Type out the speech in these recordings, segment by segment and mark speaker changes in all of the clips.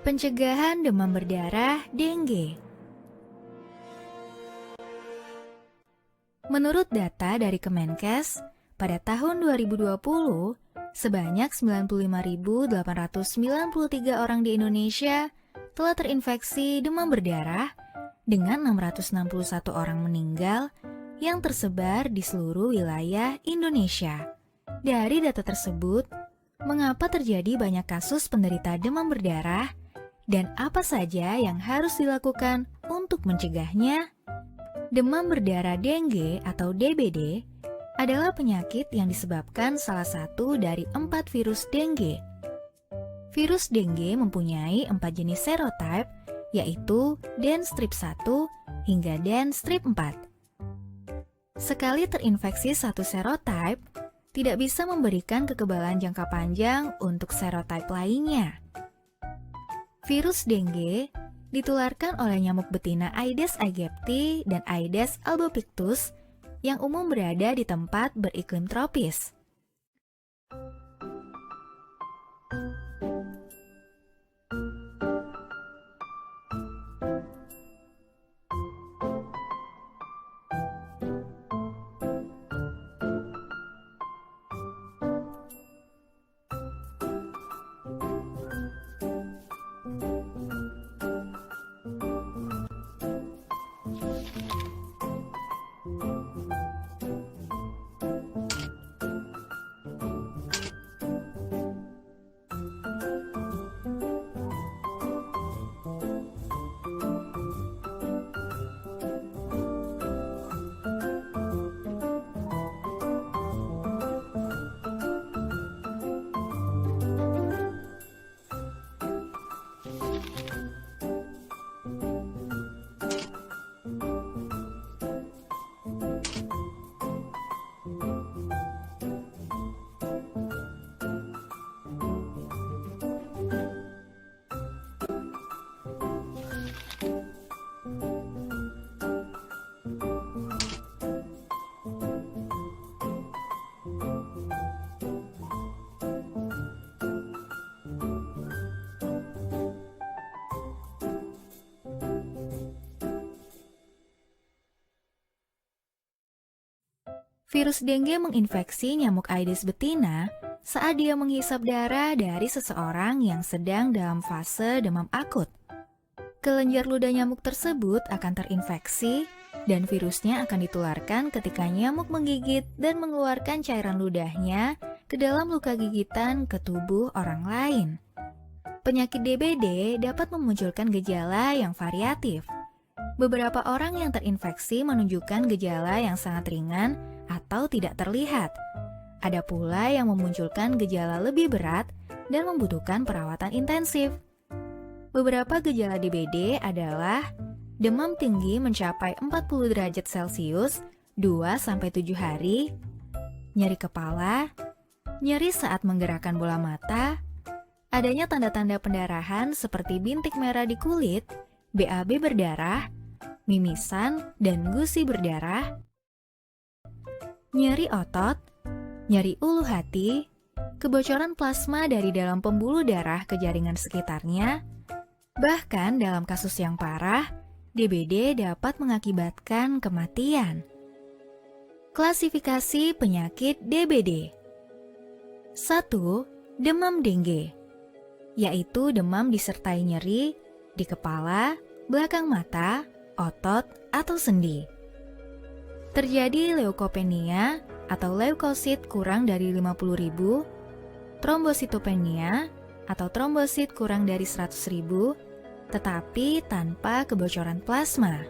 Speaker 1: Pencegahan demam berdarah dengue. Menurut data dari Kemenkes, pada tahun 2020, sebanyak 95.893 orang di Indonesia telah terinfeksi demam berdarah dengan 661 orang meninggal yang tersebar di seluruh wilayah Indonesia. Dari data tersebut, mengapa terjadi banyak kasus penderita demam berdarah dan apa saja yang harus dilakukan untuk mencegahnya? Demam berdarah dengue atau DBD adalah penyakit yang disebabkan salah satu dari 4 virus dengue. Virus dengue mempunyai 4 jenis serotype, yaitu Den strip 1 hingga Den strip 4. Sekali terinfeksi satu serotype, tidak bisa memberikan kekebalan jangka panjang untuk serotype lainnya. Virus dengue ditularkan oleh nyamuk betina Aedes aegypti dan Aedes albopictus yang umum berada di tempat beriklim tropis. Virus dengue menginfeksi nyamuk Aedes betina saat dia menghisap darah dari seseorang yang sedang dalam fase demam akut. Kelenjar ludah nyamuk tersebut akan terinfeksi dan virusnya akan ditularkan ketika nyamuk menggigit dan mengeluarkan cairan ludahnya ke dalam luka gigitan ke tubuh orang lain. Penyakit DBD dapat memunculkan gejala yang variatif. Beberapa orang yang terinfeksi menunjukkan gejala yang sangat ringan atau tidak terlihat. Ada pula yang memunculkan gejala lebih berat dan membutuhkan perawatan intensif. Beberapa gejala DBD adalah demam tinggi mencapai 40 derajat Celcius 2-7 hari, nyeri kepala, nyeri saat menggerakkan bola mata, adanya tanda-tanda pendarahan seperti bintik merah di kulit, BAB berdarah, mimisan, dan gusi berdarah, nyeri otot, nyeri ulu hati, kebocoran plasma dari dalam pembuluh darah ke jaringan sekitarnya, bahkan dalam kasus yang parah, DBD dapat mengakibatkan kematian. Klasifikasi penyakit DBD. 1. Demam dengue, yaitu demam disertai nyeri di kepala, belakang mata, otot, atau sendi. Terjadi leukopenia atau leukosit kurang dari 50.000, trombositopenia atau trombosit kurang dari 100.000, tetapi tanpa kebocoran plasma.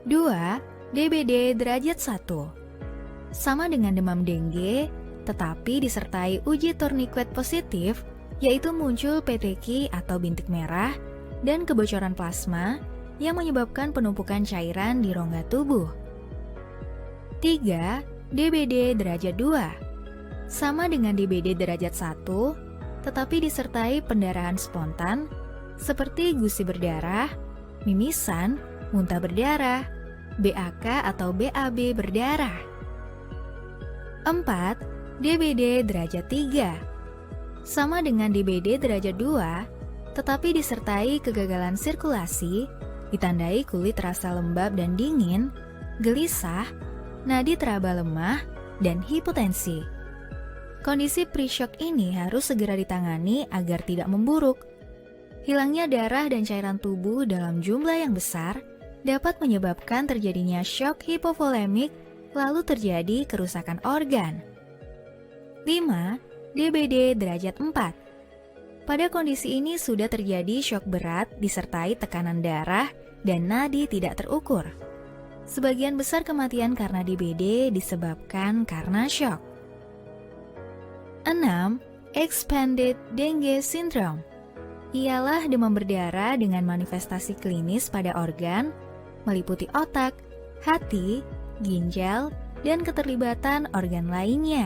Speaker 1: 2. DBD derajat 1. Sama dengan demam dengue, tetapi disertai uji tourniquet positif, yaitu muncul peteki atau bintik merah dan kebocoran plasma yang menyebabkan penumpukan cairan di rongga tubuh. 3. DBD derajat 2. Sama dengan DBD derajat 1, tetapi disertai pendarahan spontan seperti gusi berdarah, mimisan, muntah berdarah, BAK atau BAB berdarah. 4. DBD derajat 3. Sama dengan DBD derajat 2, tetapi disertai kegagalan sirkulasi, ditandai kulit terasa lembab dan dingin, gelisah, nadi teraba lemah, dan hipotensi. Kondisi pre-shock ini harus segera ditangani agar tidak memburuk. Hilangnya darah dan cairan tubuh dalam jumlah yang besar dapat menyebabkan terjadinya shock hipovolemik, lalu terjadi kerusakan organ. 5. DBD derajat 4. Pada kondisi ini sudah terjadi shock berat disertai tekanan darah dan nadi tidak terukur. Sebagian besar kematian karena DBD disebabkan karena shock. 6. Expanded Dengue Syndrome. Ialah demam berdarah dengan manifestasi klinis pada organ, meliputi otak, hati, ginjal, dan keterlibatan organ lainnya.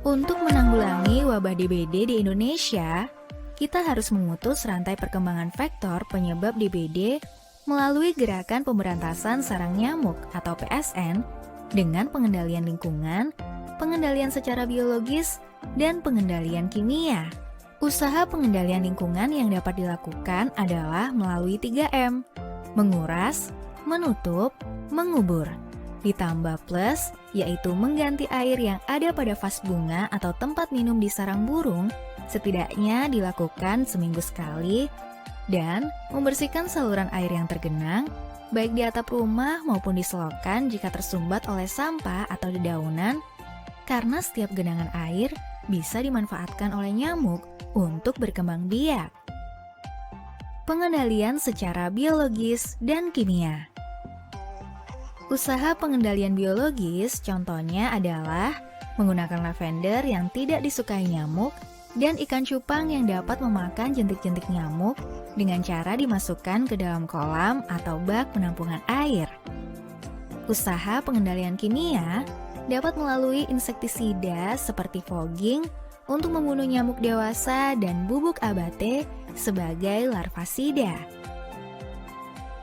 Speaker 1: Untuk menanggulangi wabah DBD di Indonesia, kita harus memutus rantai perkembangan faktor penyebab DBD melalui gerakan pemberantasan sarang nyamuk atau PSN dengan pengendalian lingkungan, pengendalian secara biologis, dan pengendalian kimia. Usaha pengendalian lingkungan yang dapat dilakukan adalah melalui 3M, menguras, menutup, mengubur. Ditambah plus, yaitu mengganti air yang ada pada vas bunga atau tempat minum di sarang burung, setidaknya dilakukan seminggu sekali, dan membersihkan saluran air yang tergenang, baik di atap rumah maupun di selokan jika tersumbat oleh sampah atau dedaunan, karena setiap genangan air bisa dimanfaatkan oleh nyamuk untuk berkembang biak. Pengendalian secara biologis dan kimia. Usaha pengendalian biologis contohnya adalah menggunakan lavender yang tidak disukai nyamuk dan ikan cupang yang dapat memakan jentik-jentik nyamuk dengan cara dimasukkan ke dalam kolam atau bak penampungan air. Usaha pengendalian kimia dapat melalui insektisida seperti fogging untuk membunuh nyamuk dewasa dan bubuk abate sebagai larvasida.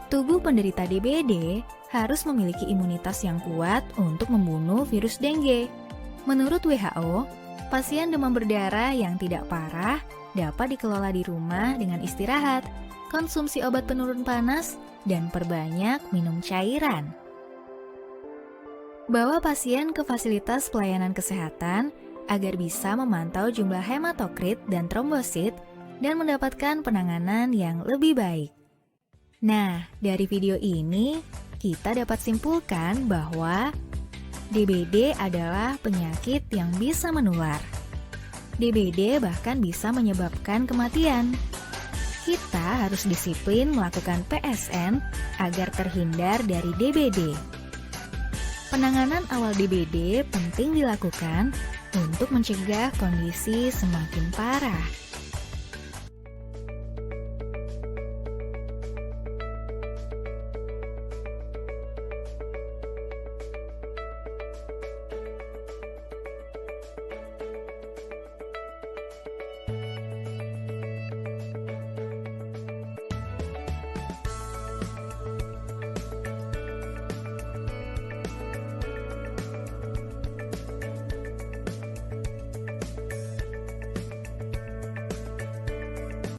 Speaker 1: Tubuh penderita DBD harus memiliki imunitas yang kuat untuk membunuh virus dengue. Menurut WHO, pasien demam berdarah yang tidak parah dapat dikelola di rumah dengan istirahat, konsumsi obat penurun panas, dan perbanyak minum cairan. Bawa pasien ke fasilitas pelayanan kesehatan agar bisa memantau jumlah hematokrit dan trombosit dan mendapatkan penanganan yang lebih baik. Nah, dari video ini kita dapat simpulkan bahwa DBD adalah penyakit yang bisa menular. DBD bahkan bisa menyebabkan kematian. Kita harus disiplin melakukan PSN agar terhindar dari DBD. Penanganan awal DBD penting dilakukan untuk mencegah kondisi semakin parah.